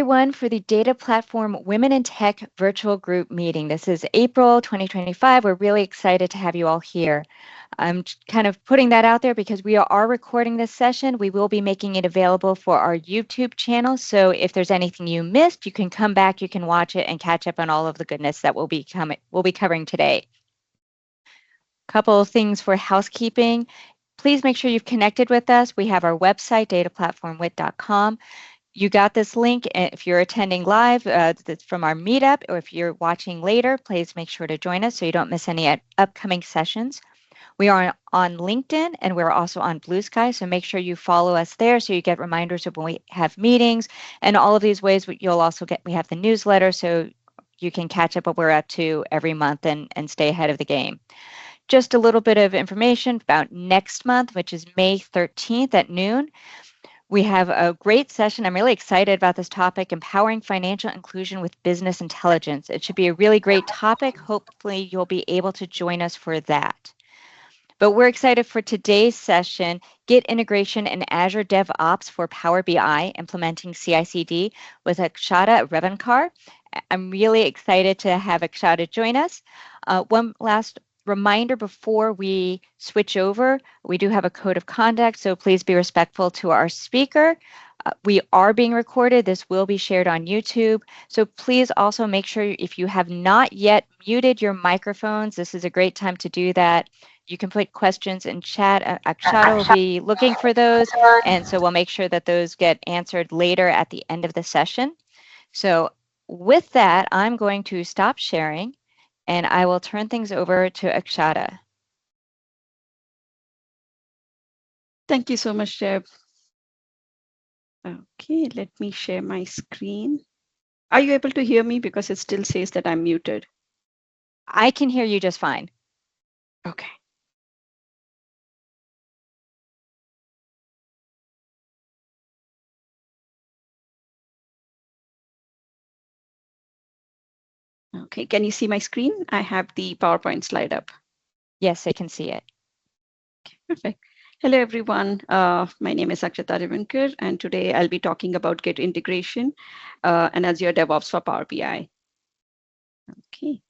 everyone for the Data Platform Women in Tech virtual group meeting. This is April 2025. We're really excited to have you all here. I'm kind of putting that out there because we are recording this session. We will be making it available for our YouTube channel. So if there's anything you missed, you can come back, you can watch it and catch up on all of the goodness that we'll be covering today. Couple of things for housekeeping. Please make sure you've connected with us. We have our website, dataplatformwit.com. You got this link. If you're attending live from our meetup, or if you're watching later, please make sure to join us so you don't miss any upcoming sessions. We are on LinkedIn and we're also on Blue Sky, so make sure you follow us there so you get reminders of when we have meetings. And all of these ways you'll also get, we have the newsletter so you can catch up what we're up to every month and stay ahead of the game. Just a little bit of information about next month, which is May 13th at noon. We have a great session. I'm really excited about this topic, empowering financial inclusion with business intelligence. It should be a really great topic. Hopefully you'll be able to join us for that. But we're excited for today's session, Git Integration and Azure Devops for Power BI, implementing CI/CD with Akshata Revankar. I'm really excited to have Akshata join us. One last reminder before we switch over, we do have a code of conduct, so please be respectful to our speaker. We are being recorded. This will be shared on YouTube. So please also make sure if you have not yet muted your microphones, this is a great time to do that. You can put questions in chat. Akshata will be looking for those, and so we'll make sure that those get answered later at the end of the session. So with that, I'm going to stop sharing and I will turn things over to Akshata. Thank you so much, Deb. Okay, let me share my screen. Are you able to hear me? Because it still says that I'm muted. I can hear you just fine. Okay. Okay, can you see my screen? I have the PowerPoint slide up. Yes, I can see it. Okay, perfect. Hello, everyone. My name is Akshata Revankar, and today I'll be talking about Git integration and Azure DevOps for Power BI. Okay.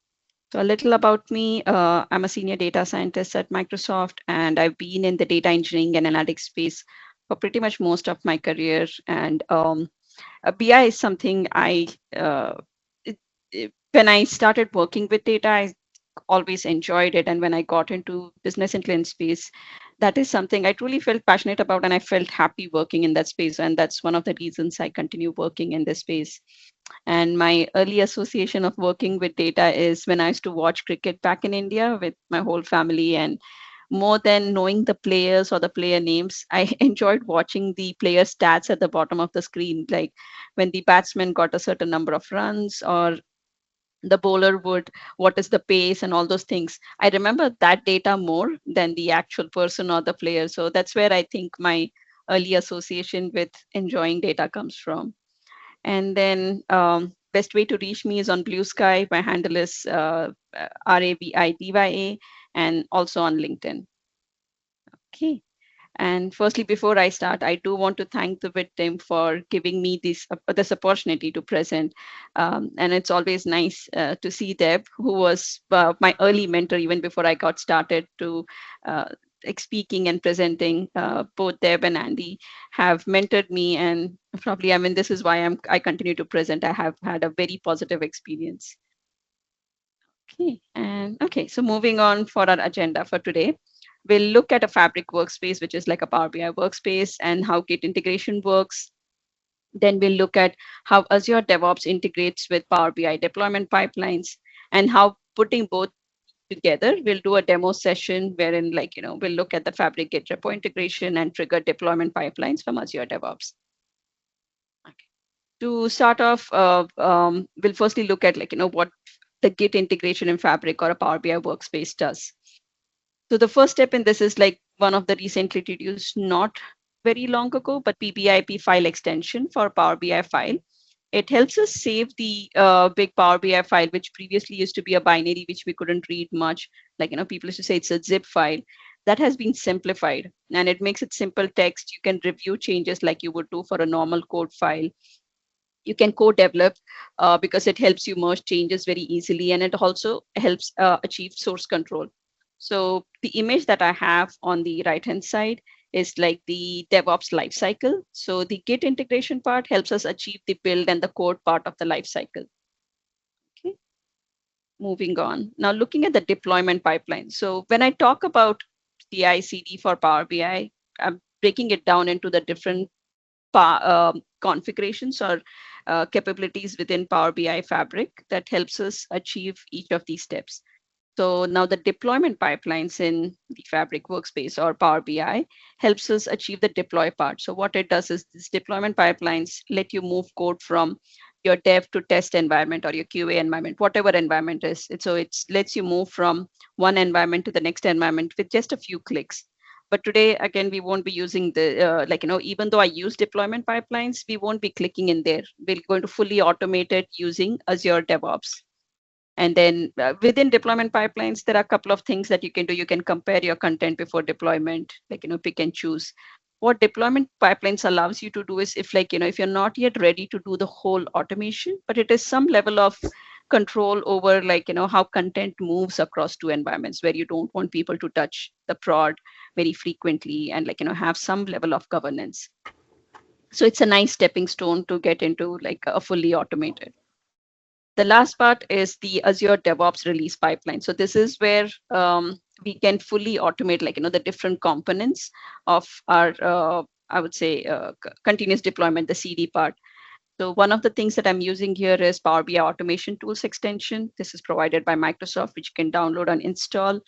So a little about me. I'm a senior data scientist at Microsoft, and I've been in the data engineering and analytics space for pretty much most of my career. And BI is something when I started working with data, I always enjoyed it. And when I got into business intelligence space, that is something I truly felt passionate about, and I felt happy working in that space. And that's one of the reasons I continue working in this space. And my early association of working with data is when I used to watch cricket back in India with my whole family. And more than knowing the players or the player names, I enjoyed watching the player stats at the bottom of the screen, like when the batsman got a certain number of runs or the bowler would, what is the pace and all those things. I remember that data more than the actual person or the player. So that's where I think my early association with enjoying data comes from. And then best way to reach me is on Blue Sky. My handle is RAVIDYA, and also on LinkedIn. Okay. And firstly, before I start, I do want to thank the WIT team for giving me this opportunity to present. And it's always nice to see Deb, who was my early mentor even before I got started to speaking and presenting. Both Deb and Andy have mentored me, and probably, I mean, this is why I continue to present. I have had a very positive experience. Okay, so moving on for our agenda for today, we'll look at a Fabric workspace, which is like a Power BI workspace, and how Git integration works. Then we'll look at how Azure DevOps integrates with Power BI deployment pipelines, and how putting both together. We'll do a demo session wherein, like, we'll look at the Fabric Git repo integration and trigger deployment pipelines from Azure DevOps. Okay. To start off, we'll firstly look at, like, what the Git integration in Fabric or a Power BI workspace does. So the first step in this is like one of the recently introduced, not very long ago, but PBIP file extension for Power BI file. It helps us save the big Power BI file, which previously used to be a binary, which we couldn't read much. Like, people used to say it's a zip file. That has been simplified, and it makes it simple text. You can review changes like you would do for a normal code file. You can co-develop because it helps you merge changes very easily, and it also helps achieve source control. So the image that I have on the right hand side is like the DevOps lifecycle. So the Git integration part helps us achieve the build and the code part of the lifecycle. Okay, moving on. Now looking at the deployment pipeline. So when I talk about CI/CD for Power BI, I'm breaking it down into the different configurations or capabilities within Power BI Fabric that helps us achieve each of these steps. So now the deployment pipelines in the Fabric workspace or Power BI helps us achieve the deploy part. So what it does is these deployment pipelines let you move code from your dev to test environment or your QA environment, whatever environment is. So it lets you move from one environment to the next environment with just a few clicks. But today, again, we won't be using the, even though I use deployment pipelines, we won't be clicking in there. We're going to fully automate it using Azure DevOps. And then within deployment pipelines, there are a couple of things that you can do. You can compare your content before deployment, pick and choose. What deployment pipelines allows you to do is if you're not yet ready to do the whole automation, but it is some level of control over how content moves across two environments where you don't want people to touch the prod very frequently and have some level of governance. So it's a nice stepping stone to get into like a fully automated. The last part is the Azure DevOps release pipeline. So this is where we can fully automate, the different components of our, I would say, continuous deployment, the CD part. So one of the things that I'm using here is Power BI Automation Tools extension. This is provided by Microsoft, which you can download and install.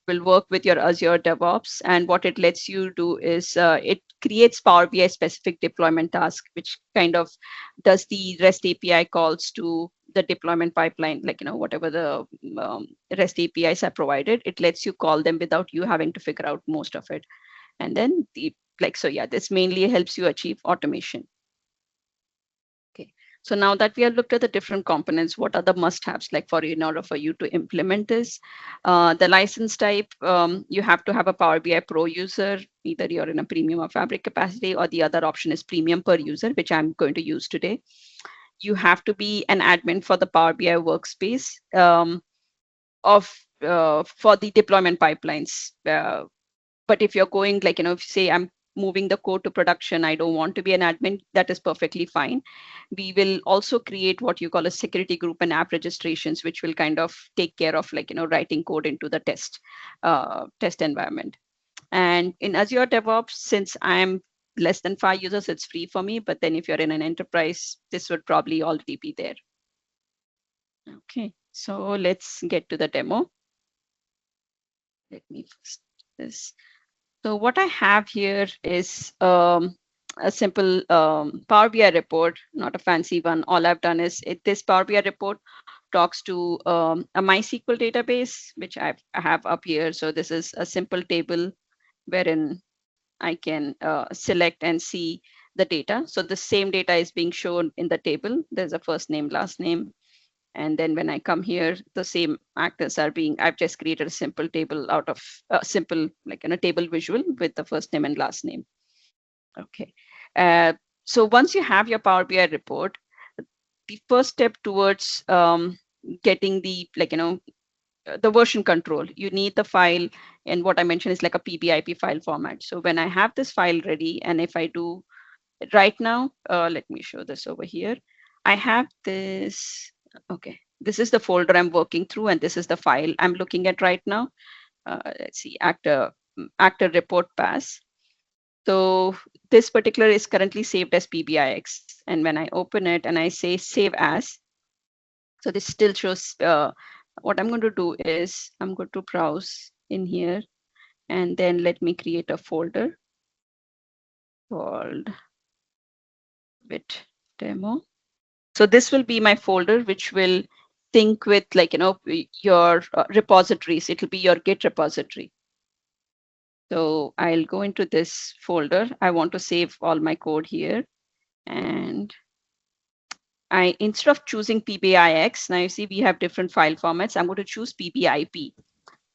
Will work with your Azure DevOps. And what it lets you do is it creates Power BI specific deployment task, which kind of does the REST API calls to the deployment pipeline, whatever the REST APIs are provided, it lets you call them without you having to figure out most of it. And then this mainly helps you achieve automation. Okay. So now that we have looked at the different components, what are the must-haves in order for you to implement this? The license type, you have to have a Power BI Pro user. Either you're in a premium or Fabric capacity, or the other option is premium per user, which I'm going to use today. You have to be an admin for the Power BI workspace for the deployment pipelines. But if you're going if you say I'm moving the code to production, I don't want to be an admin, that is perfectly fine. We will also create what you call a security group and app registrations, which will kind of take care of writing code into the test environment. And in Azure DevOps, since I'm less than 5 users, it's free for me. But then if you're in an enterprise, this would probably already be there. Okay, so let's get to the demo. Let me first do this. So what I have here is a simple Power BI report, not a fancy one. All I've done is this Power BI report talks to a MySQL database, which I have up here. So this is a simple table wherein I can select and see the data. So the same data is being shown in the table. There's a first name, last name. And then when I come here, the same actors are I've just created a simple table out of simple, a table visual with the first name and last name. Okay. So once you have your Power BI report, the first step towards getting the, the version control, you need the file. And what I mentioned is like a PBIP file format. So when I have this file ready, and if I do right now, let me show this over here. I have this. Okay, this is the folder I'm working through, and this is the file I'm looking at right now. Let's see, actor report pass. So this particular is currently saved as PBIX. And when I open it and I say save as, so this still shows, what I'm going to do is I'm going to browse in here, and then let me create a folder called Bit demo. So this will be my folder, which will sync with your repositories. It will be your Git repository. So I'll go into this folder. I want to save all my code here. And instead of choosing PBIX, now you see we have different file formats. I'm going to choose PBIP.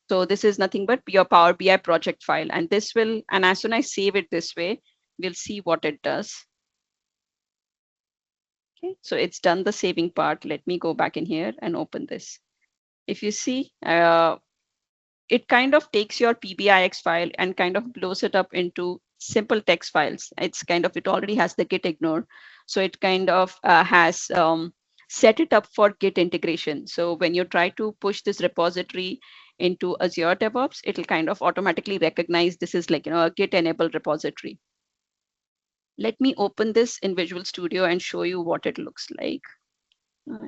So this is nothing but your Power BI project file. And this will, and as soon as I save it this way, we'll see what it does. Okay, so it's done the saving part. Let me go back in here and open this. If you see, it kind of takes your PBIX file and kind of blows it up into simple text files. It's kind of, it already has the Git ignore. So it kind of has set it up for Git integration. So when you try to push this repository into Azure DevOps, it'll kind of automatically recognize this is like, a Git enabled repository. Let me open this in Visual Studio and show you what it looks like. Let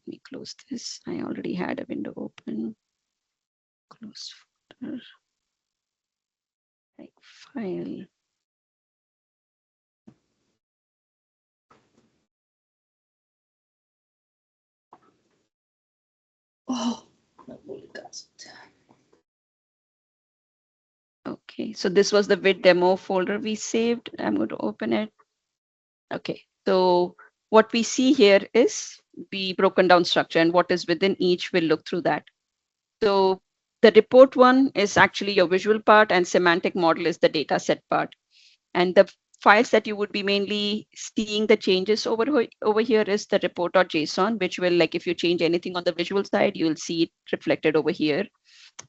me close this. I already had a window open. Close folder. Like file. Oh, my multicast. Okay, so this was the vid demo folder we saved. I'm going to open it. Okay, so what we see here is the broken down structure, and what is within each, we'll look through that. So the report one is actually your visual part, and semantic model is the data set part. And the files that you would be mainly seeing the changes over here is the report.json, which will, like, if you change anything on the visual side, you'll see it reflected over here.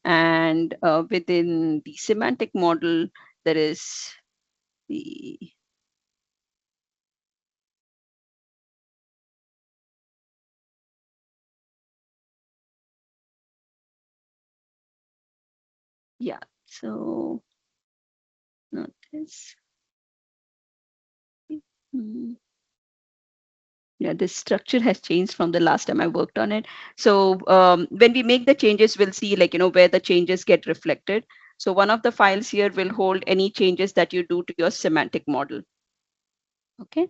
And within the semantic model, there is the yeah, so not this. Mm. Yeah, this structure has changed from the last time I worked on it. So when we make the changes, we'll see, like, where the changes get reflected. So one of the files here will hold any changes that you do to your semantic model. Okay,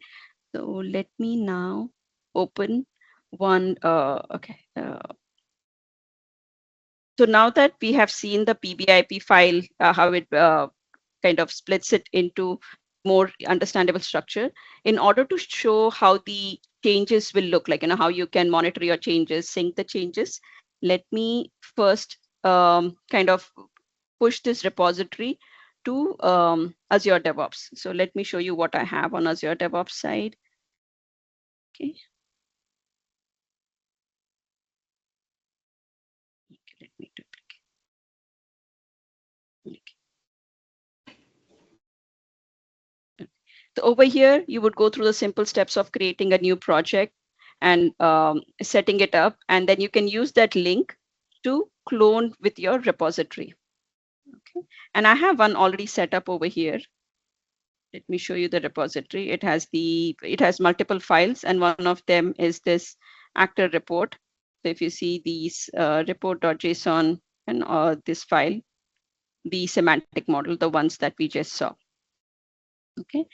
so let me now open one. Okay. So now that we have seen the PBIP file, how it kind of splits it into more understandable structure, in order to show how the changes will look like, how you can monitor your changes, sync the changes, let me first kind of push this repository to Azure DevOps. So let me show you what I have on Azure DevOps side. Okay. Let me duplicate. So over here, you would go through the simple steps of creating a new project and setting it up. And then you can use that link to clone with your repository. Okay. And I have one already set up over here. Let me show you the repository. It has multiple files, and one of them is this actor report. So if you see these report.json and this file, the semantic model, the ones that we just saw. Okay,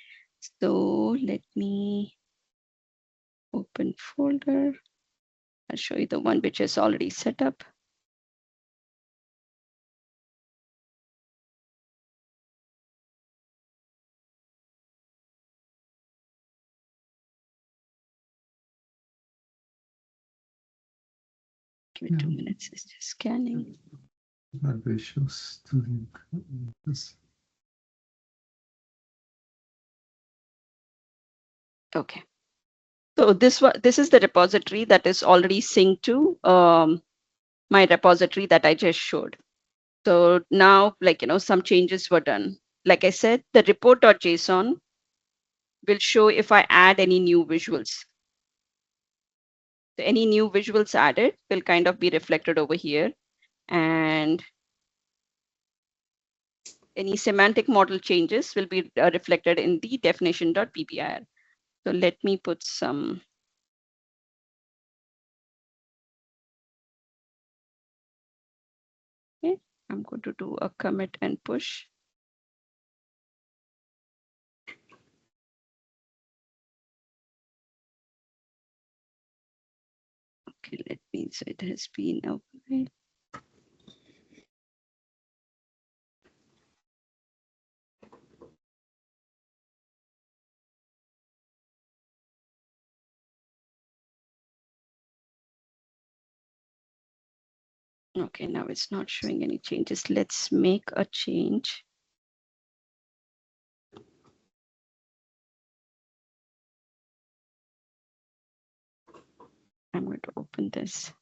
so let me open folder. I'll show you the one which is already set up. Give it 2 minutes. It's just scanning. Okay. So this is the repository that is already synced to my repository that I just showed. So now, like, some changes were done. Like I said, the report.json will show if I add any new visuals. So any new visuals added will kind of be reflected over here. And any semantic model changes will be reflected in the definition.ppir. So let me put some. Okay, I'm going to do a commit and push. Okay, let me, so it has been okay. Okay, now it's not showing any changes. Let's make a change. I'm going to open this.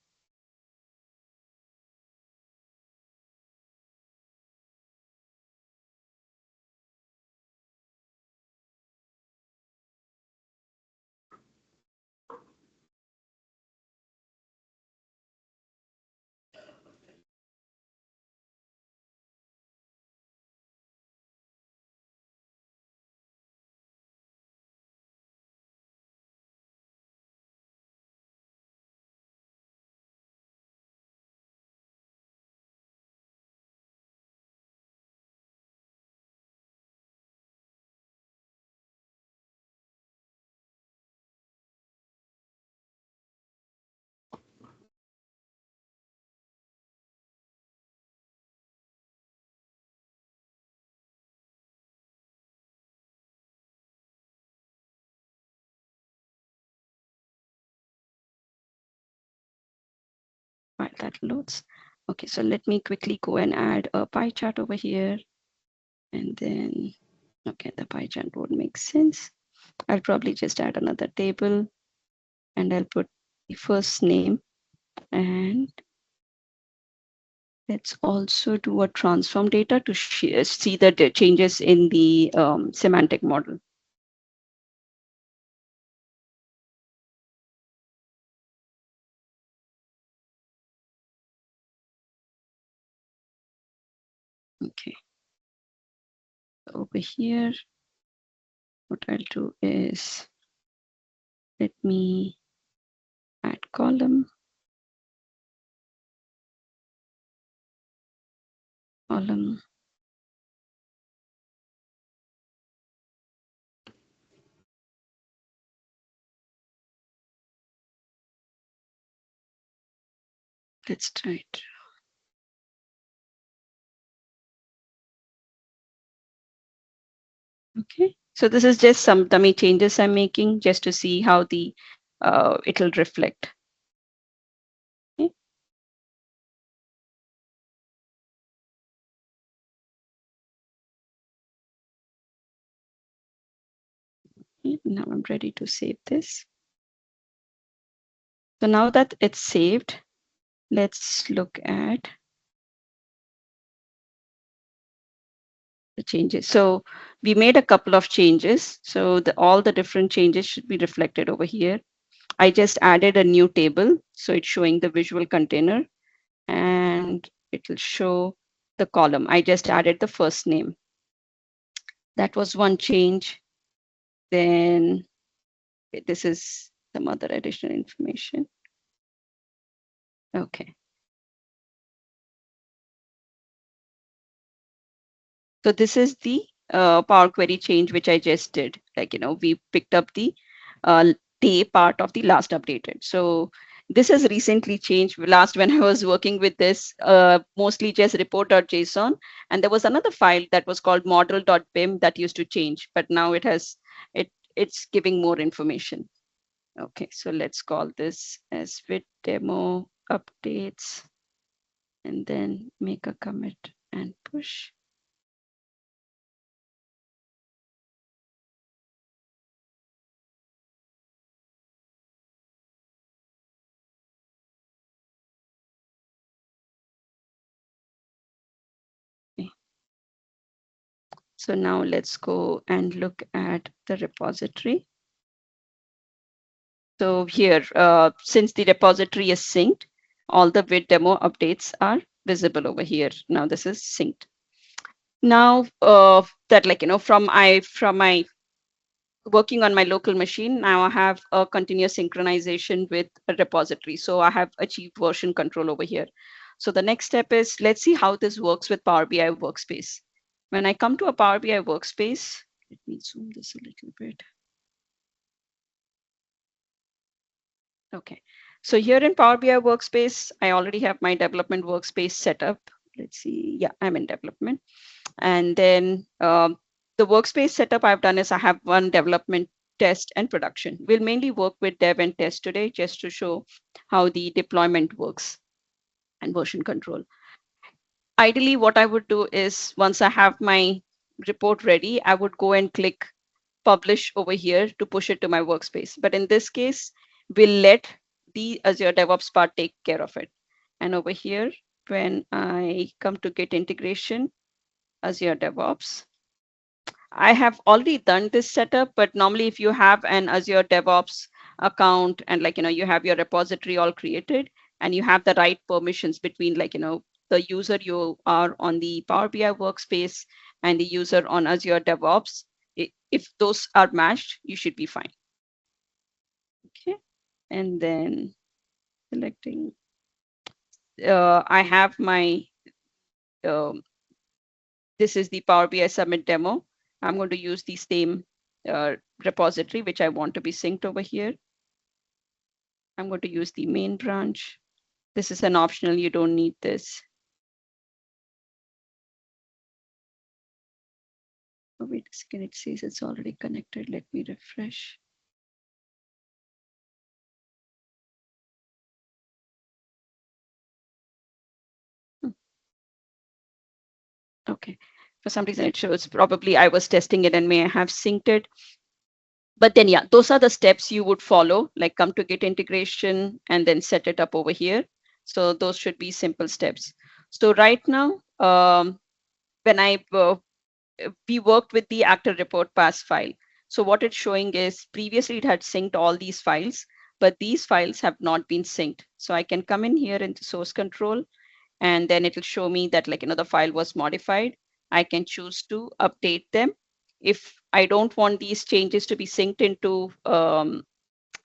While that loads. Okay, so let me quickly go and add a pie chart over here. And then, okay, the pie chart would make sense. I'll probably just add another table and I'll put the first name. And let's also do a transform data to see the changes in the semantic model. Okay. Over here, what I'll do is let me add column. Let's try it. Okay, so this is just some dummy changes I'm making just to see how the it'll reflect. Okay. Now I'm ready to save this. So now that it's saved, let's look at the changes. So we made a couple of changes. So all the different changes should be reflected over here. I just added a new table. So it's showing the visual container and it will show the column. I just added the first name. That was one change. Then this is some other additional information. Okay. So this is the Power Query change, which I just did. Like, we picked up the day part of the last updated. So this has recently changed. Last, when I was working with this, mostly just report.json. And there was another file that was called model.bim that used to change, but now it's giving more information. Okay, so let's call this as with demo updates and then make a commit and push. So now let's go and look at the repository. So here, since the repository is synced, all the with demo updates are visible over here. Now this is synced. Now that from my working on my local machine, now I have a continuous synchronization with a repository. So I have achieved version control over here. So the next step is, let's see how this works with Power BI Workspace. When I come to a Power BI Workspace, let me zoom this a little bit. Okay, so here in Power BI Workspace, I already have my development workspace set up. Let's see, yeah, I'm in development. And then the workspace setup I've done is I have one development, test, and production. We'll mainly work with dev and test today just to show how the deployment works and version control. Ideally, what I would do is once I have my report ready, I would go and click publish over here to push it to my workspace. But in this case, we'll let the Azure DevOps part take care of it. And over here, when I come to Git integration, Azure DevOps, I have already done this setup, but normally if you have an Azure DevOps account and like, you have your repository all created and you have the right permissions between like, the user you are on the Power BI workspace and the user on Azure DevOps, if those are matched, you should be fine. Okay. And then selecting, I have my, um, this is the Power BI Submit demo. I'm going to use the same repository, which I want to be synced over here. I'm going to use the main branch. This is an optional, you don't need this. Oh, wait a second, it says it's already connected. Let me refresh. Hmm. Okay, for some reason it shows probably I was testing it and may have synced it. But then, yeah, those are the steps you would follow, like come to Git integration and then set it up over here. So those should be simple steps. So right now, when we worked with the actor report pass file. So what it's showing is previously it had synced all these files, but these files have not been synced. So I can come in here into source control, and then it'll show me that like, the file was modified. I can choose to update them. If I don't want these changes to be synced into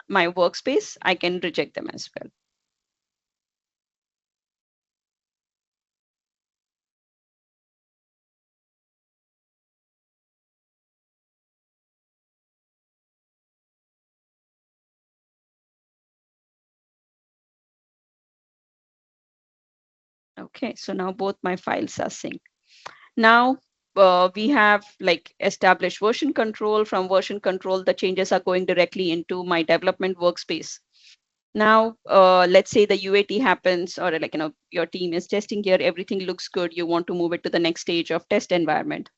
my workspace, I can reject them as well. Okay, so now both my files are synced. Now we have like established version control. From version control, the changes are going directly into my development workspace. Now, let's say the UAT happens, or like, your team is testing here, everything looks good. You want to move it to the next stage of test environment.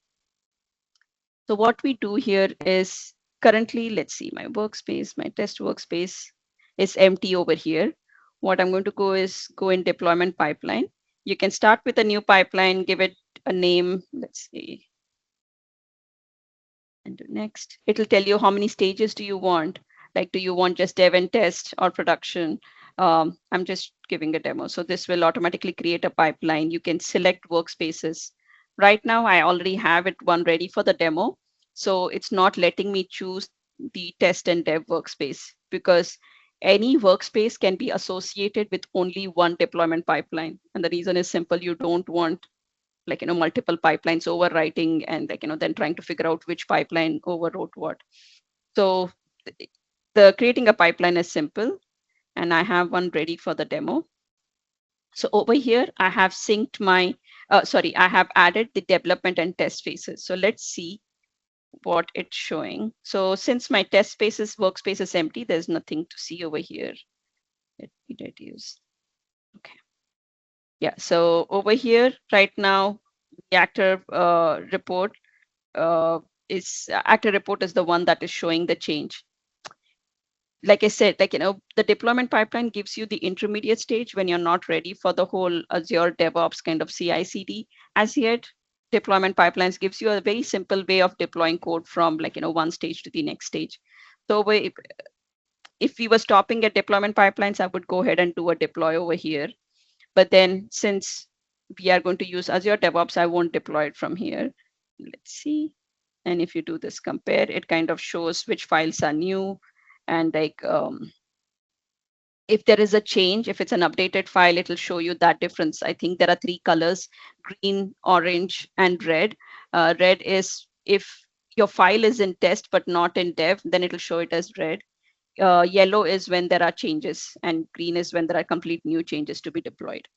So what we do here is currently, let's see, my workspace, my test workspace is empty over here. What I'm going to go is go in deployment pipeline. You can start with a new pipeline, give it a name, let's see, and do next. It'll tell you how many stages do you want. Like, do you want just dev and test or production? I'm just giving a demo. So this will automatically create a pipeline. You can select workspaces. Right now, I already have it one ready for the demo. So it's not letting me choose the test and dev workspace because any workspace can be associated with only one deployment pipeline. And the reason is simple. You don't want like multiple pipelines overwriting and like then trying to figure out which pipeline overwrote what. So the creating a pipeline is simple, and I have one ready for the demo. So over here I have synced my I have added the development and test phases. So let's see what it's showing. So since my test spaces workspace is empty, there's nothing to see over here. Let me reduce. Okay. Yeah, so over here right now, the actor report is actor report is the one that is showing the change. Like I said, like the deployment pipeline gives you the intermediate stage when you're not ready for the whole Azure DevOps kind of CI/CD as yet. Deployment pipelines gives you a very simple way of deploying code from like one stage to the next stage. So if we were stopping at deployment pipelines, I would go ahead and do a deploy over here. But then since we are going to use Azure DevOps, I won't deploy it from here. Let's see. And if you do this compare, it kind of shows which files are new. And like if there is a change, if it's an updated file, it'll show you that difference. I think there are three colors: green, orange, and red. Red is if your file is in test but not in dev, then it'll show it as red. Yellow is when there are changes, and green is when there are complete new changes to be deployed.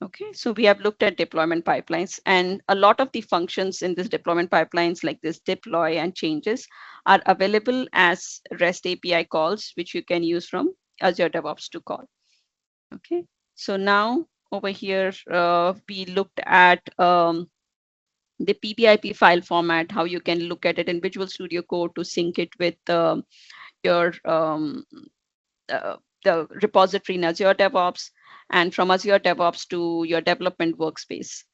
Okay, so we have looked at deployment pipelines, and a lot of the functions in this deployment pipelines, like this deploy and changes, are available as REST API calls, which you can use from Azure DevOps to call. Okay, so now over here, we looked at the PBIP file format, how you can look at it in Visual Studio Code to sync it with your the repository in Azure DevOps, and from Azure DevOps to your development workspace.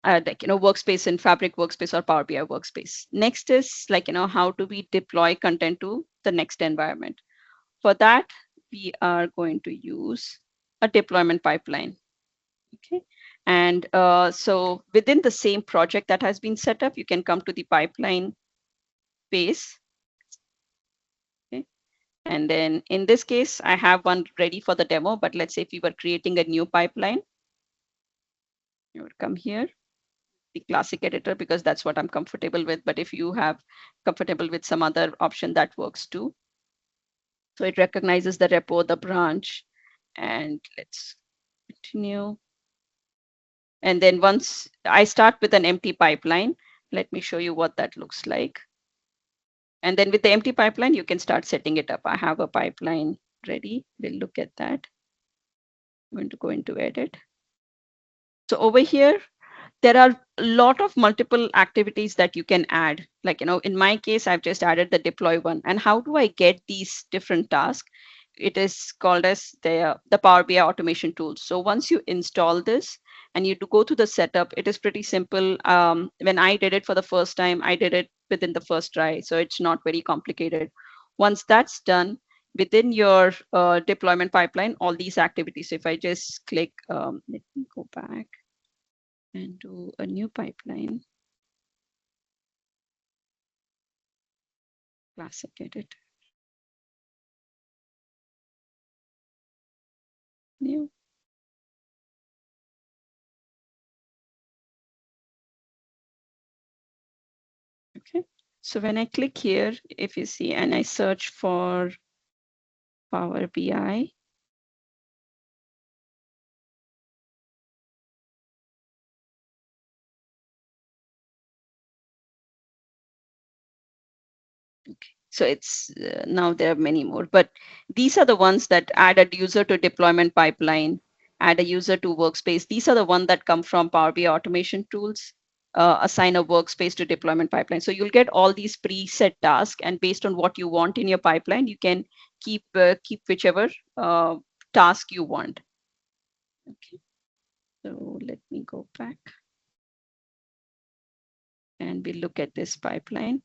Like workspace in Fabric workspace or Power BI workspace. Next is like how do we deploy content to the next environment. For that, we are going to use a deployment pipeline. Okay, and so within the same project that has been set up, you can come to the pipeline phase. Okay, and then in this case, I have one ready for the demo. But let's say if we were creating a new pipeline, you would come here, the classic editor, because that's what I'm comfortable with. But if you have comfortable with some other option, that works too. So it recognizes the repo, the branch, and let's continue. And then once I start with an empty pipeline, let me show you what that looks like. And then with the empty pipeline, you can start setting it up. I have a pipeline ready. We'll look at that. I'm going to go into edit. So over here, there are a lot of multiple activities that you can add. Like, in my case, I've just added the deploy one. And how do I get these different tasks? It is called as the Power BI automation tool. So once you install this and you go to the setup, it is pretty simple. When I did it for the first time, I did it within the first try. So it's not very complicated. Once that's done, within your deployment pipeline, all these activities, if I just click, let me go back and do a new pipeline. Classic edit. New. Okay. So when I click here, if you see, and I search for Power BI, okay. So it's now there are many more, but these are the ones that add a user to deployment pipeline, add a user to workspace. These are the ones that come from Power BI automation tools, assign a workspace to deployment pipeline. So you'll get all these preset tasks, and based on what you want in your pipeline, you can keep whichever task you want. Okay. So let me go back and we look at this pipeline.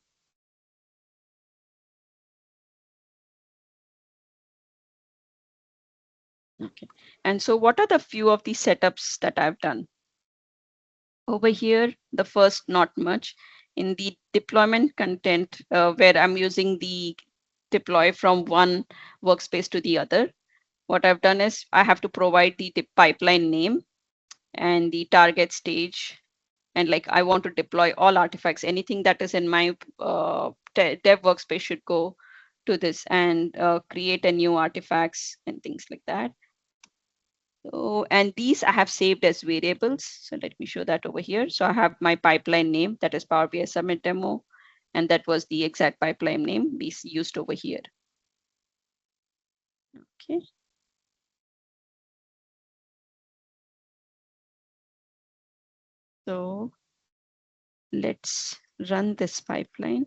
Okay. And so what are the few of the setups that I've done? Over here, the first, not much. In the deployment content, where I'm using the deploy from one workspace to the other, what I've done is I have to provide the pipeline name and the target stage. And like I want to deploy all artifacts, anything that is in my dev workspace should go to this, and create a new artifacts and things like that. So, and these I have saved as variables. So let me show that over here. So I have my pipeline name, that is Power BI Summit Demo, and that was the exact pipeline name we used over here. Okay. So let's run this pipeline.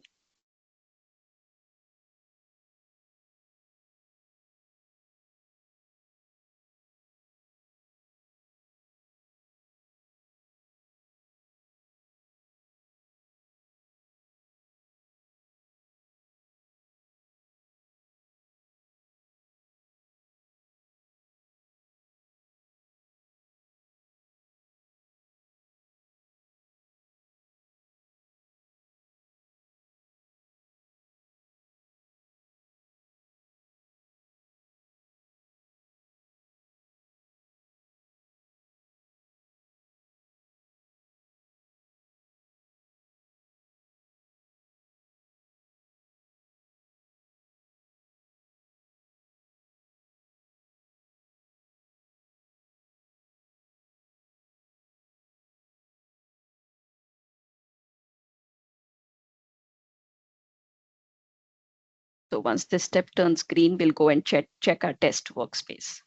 So once this step turns green, we'll go and check our test workspace.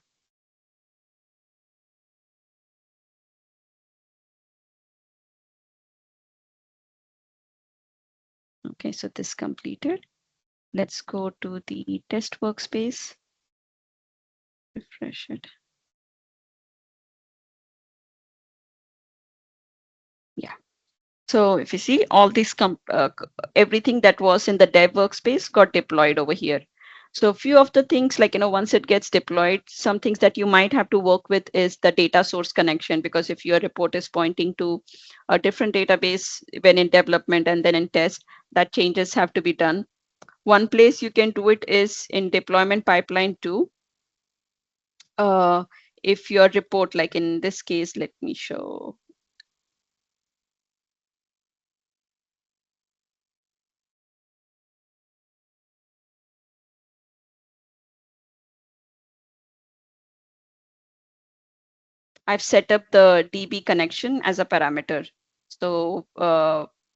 Okay, so this completed. Let's go to the test workspace. refresh it. Yeah. So if you see all these, everything that was in the dev workspace got deployed over here. So a few of the things like, once it gets deployed, some things that you might have to work with is the data source connection, because if your report is pointing to a different database when in development and then in test, that changes have to be done. One place you can do it is in deployment pipeline too. If your report, like in this case, let me show. I've set up the DB connection as a parameter. So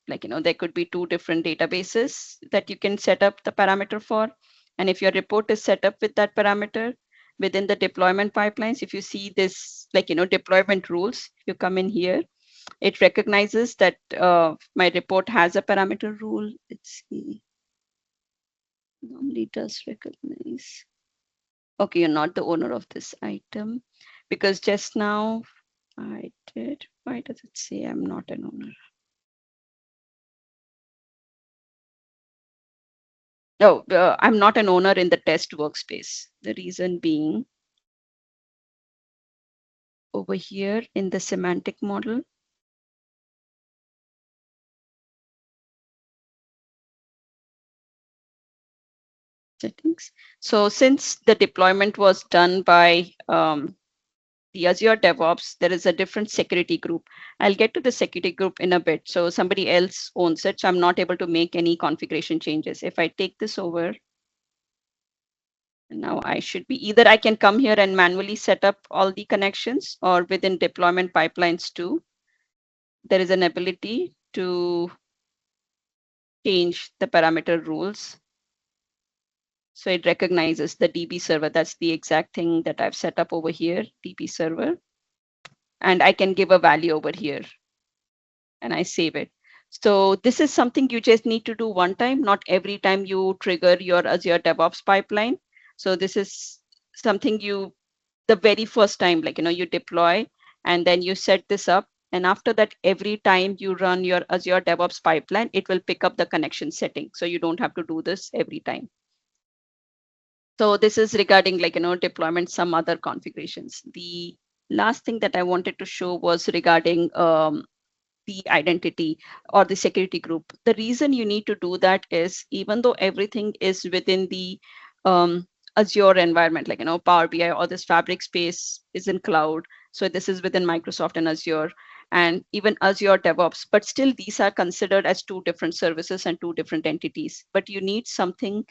like, there could be two different databases that you can set up the parameter for. And if your report is set up with that parameter within the deployment pipelines, if you see this, like, deployment rules, you come in here, it recognizes that my report has a parameter rule. Let's see. Normally does recognize. Okay, you're not the owner of this item, because just now I did. Why does it say I'm not an owner? No, I'm not an owner in the test workspace. The reason being, over here in the semantic model, settings. So since the deployment was done by the Azure DevOps, there is a different security group. I'll get to the security group in a bit. So somebody else owns it, so I'm not able to make any configuration changes. If I take this over, now I should be, either I can come here and manually set up all the connections, or within deployment pipelines too, there is an ability to change the parameter rules. So it recognizes the DB server. That's the exact thing that I've set up over here, DB server. And I can give a value over here and I save it. So this is something you just need to do one time, not every time you trigger your Azure DevOps pipeline. So this is something you, the very first time, like, you deploy and then you set this up. And after that, every time you run your Azure DevOps pipeline, it will pick up the connection setting. So you don't have to do this every time. So this is regarding, like, deployment, some other configurations. The last thing that I wanted to show was regarding the identity or the security group. The reason you need to do that is, even though everything is within the Azure environment, like, Power BI or this Fabric space is in cloud. So this is within Microsoft and Azure and even Azure DevOps, but still these are considered as two different services and two different entities. But you need something,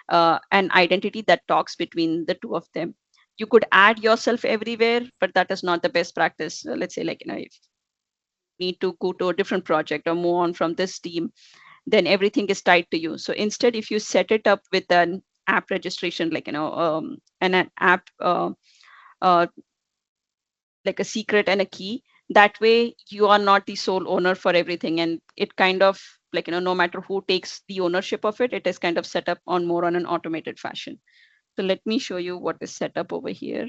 an identity that talks between the two of them. You could add yourself everywhere, but that is not the best practice. Let's say, like, if need to go to a different project or move on from this team, then everything is tied to you. So instead, if you set it up with an app registration, like, and an app, uh, like a secret and a key, that way you are not the sole owner for everything. And it kind of, like, no matter who takes the ownership of it, it is kind of set up on more on an automated fashion. So let me show you what is set up over here.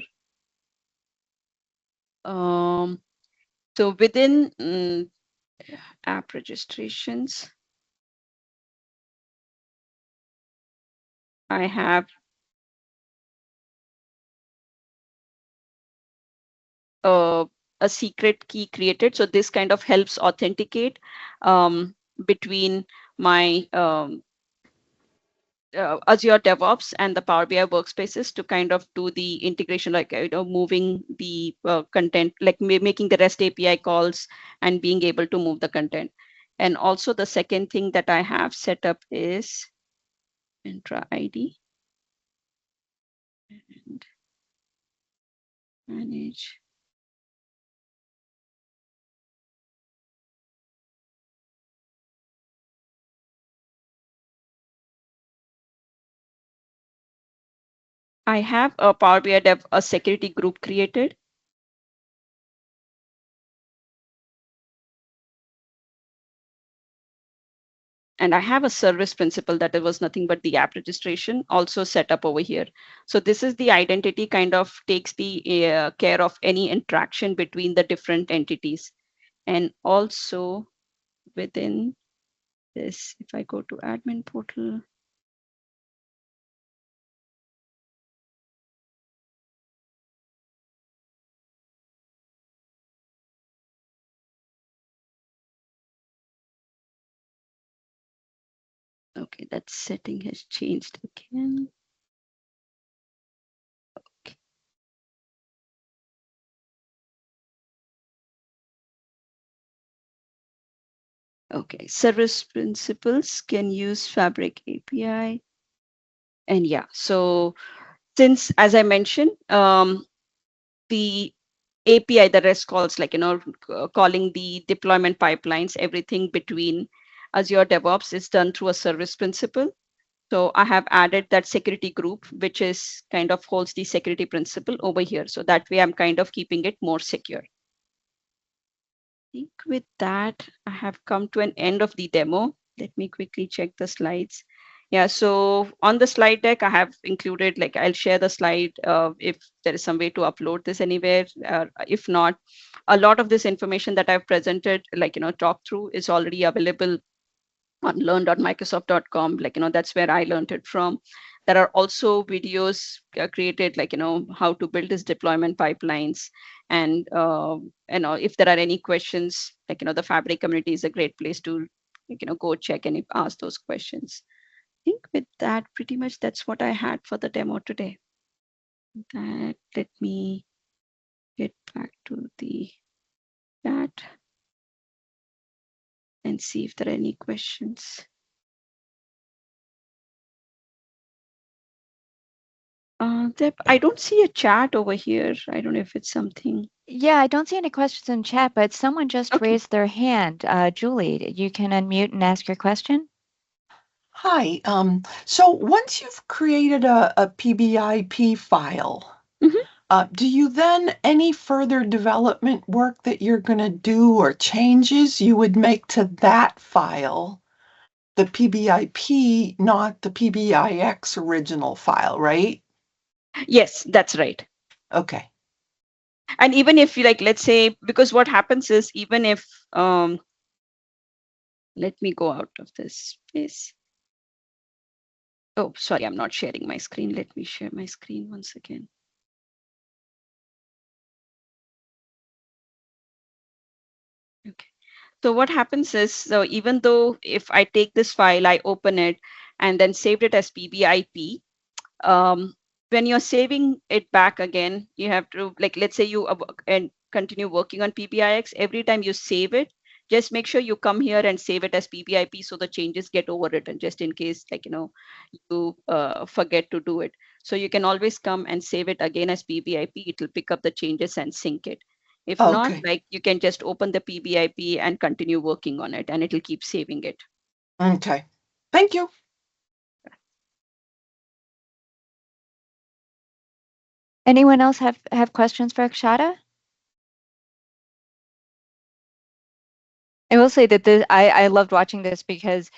Um, so within app registrations, I have uh, a secret key created. So this kind of helps authenticate between my Azure DevOps and the Power BI workspaces to kind of do the integration, like, moving the content, like making the REST API calls and being able to move the content. And also the second thing that I have set up is Intra ID and manage. I have a Power BI Dev, a security group created. And I have a service principal that it was nothing but the app registration also set up over here. So this is the identity kind of takes the care of any interaction between the different entities. And also within this, if I go to admin portal, okay, that setting has changed again. Okay. Okay, service principals can use Fabric API. And yeah, so since, as I mentioned, the API, the REST calls, like, calling the deployment pipelines, everything between Azure DevOps is done through a service principal. So I have added that security group, which is kind of holds the security principle over here. So that way I'm kind of keeping it more secure. I think with that, I have come to an end of the demo. Let me quickly check the slides. Yeah, so on the slide deck, I have included, like, I'll share the slide if there is some way to upload this anywhere. If not, a lot of this information that I've presented, like, talked through is already available on learn.microsoft.com. Like, that's where I learned it from. There are also videos created, like, how to build this deployment pipelines. And, if there are any questions, like, the Fabric community is a great place to, like, go check and ask those questions. I think with that, pretty much that's what I had for the demo today. That, let me get back to the chat and see if there are any questions. I don't see a chat over here. I don't know if it's something. Yeah, I don't see any questions in chat, but someone just Okay. raised their hand. Julie, you can unmute and ask your question. Hi. So once you've created a PBIP file, do you then any further development work that you're going to do or changes you would make to that file, the PBIP, not the PBIX original file, right? Yes, that's right. Okay. And even if you, like, let's say, because what happens is, even if, let me go out of this space. Oh, sorry, I'm not sharing my screen. Let me share my screen once again. Okay. So what happens is, so even though if I take this file, I open it and then saved it as PBIP, when you're saving it back again, you have to, like, let's say you and continue working on PBIX. Every time you save it, just make sure you come here and save it as PBIP, so the changes get overwritten, just in case, like, you forget to do it. So you can always come and save it again as PBIP. It will pick up the changes and sync it. If not, Okay. like, you can just open the PBIP and continue working on it, and it'll keep saving it. Okay. Thank you. Anyone else have questions for Akshata? I will say that I loved watching this because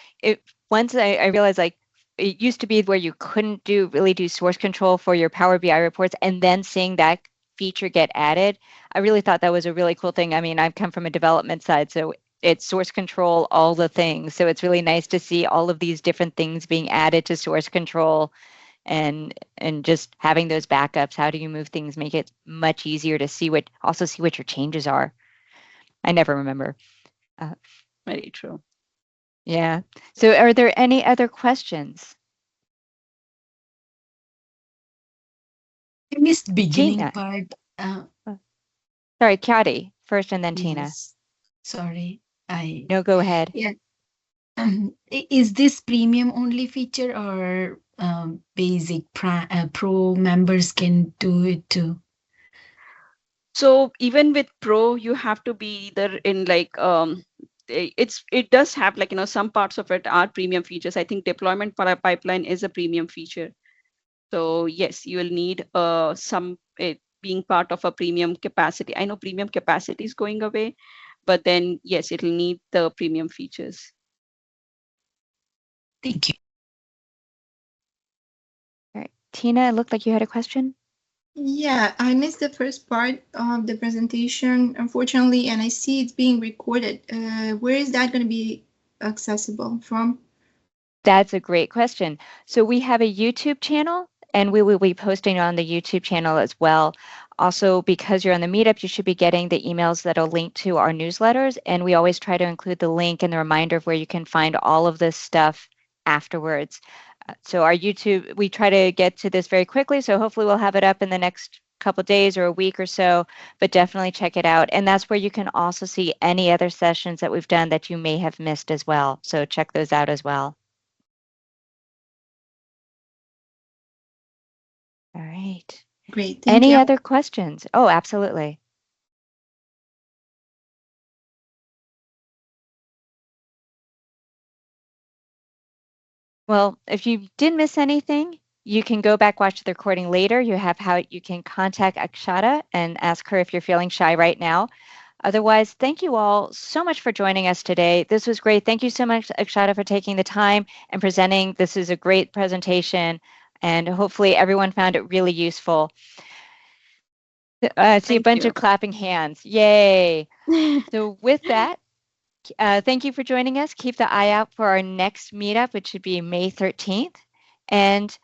once I realized, like, it used to be where you couldn't really do source control for your Power BI reports, and then seeing that feature get added, I really thought that was a really cool thing. I mean, I've come from a development side, so it's source control, all the things. So it's really nice to see all of these different things being added to source control, and just having those backups. How do you move things, make it much easier to see what your changes are. I never remember. Very true. Yeah. So are there any other questions? I missed beginning Tina. part. Sorry, Kathy first and then Tina. Yes. Sorry. I No, go ahead. Yeah. Is this premium only feature or basic pro members can do it too? So even with Pro, you have to be either in, like, it does have, like, some parts of it are premium features. I think deployment pipeline is a premium feature. So yes, you will need some it being part of a premium capacity. I know premium capacity is going away, but then yes, it'll need the premium features. Thank you. All right. Tina, it looked like you had a question. Yeah, I missed the first part of the presentation, unfortunately, and I see it's being recorded. Where is that going to be accessible from? That's a great question. So we have a YouTube channel, and we will be posting on the YouTube channel as well. Also, because you're on the meetup, you should be getting the emails that'll link to our newsletters, and we always try to include the link and the reminder of where you can find all of this stuff afterwards. So our YouTube, we try to get to this very quickly, so hopefully we'll have it up in the next couple days or a week or so, but definitely check it out. And that's where you can also see any other sessions that we've done that you may have missed as well. So check those out as well. All right. Great, thank Any you. other questions? Oh, absolutely. Well, if you didn't miss anything, you can go back, watch the recording later. You have how you can contact Akshata and ask her if you're feeling shy right now. Otherwise, thank you all so much for joining us today. This was great. Thank you so much, Akshata, for taking the time and presenting. This is a great presentation, and hopefully everyone found it really useful. I see a Thank bunch you. of clapping hands. Yay. So with that, thank you for joining us. Keep the eye out for our next meetup, which should be May 13th. And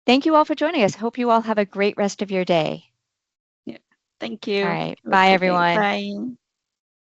thank you all for joining us. Hope you all have a great rest of your day. Yeah. Thank you. All right. Have a Bye, great day. everyone. Bye.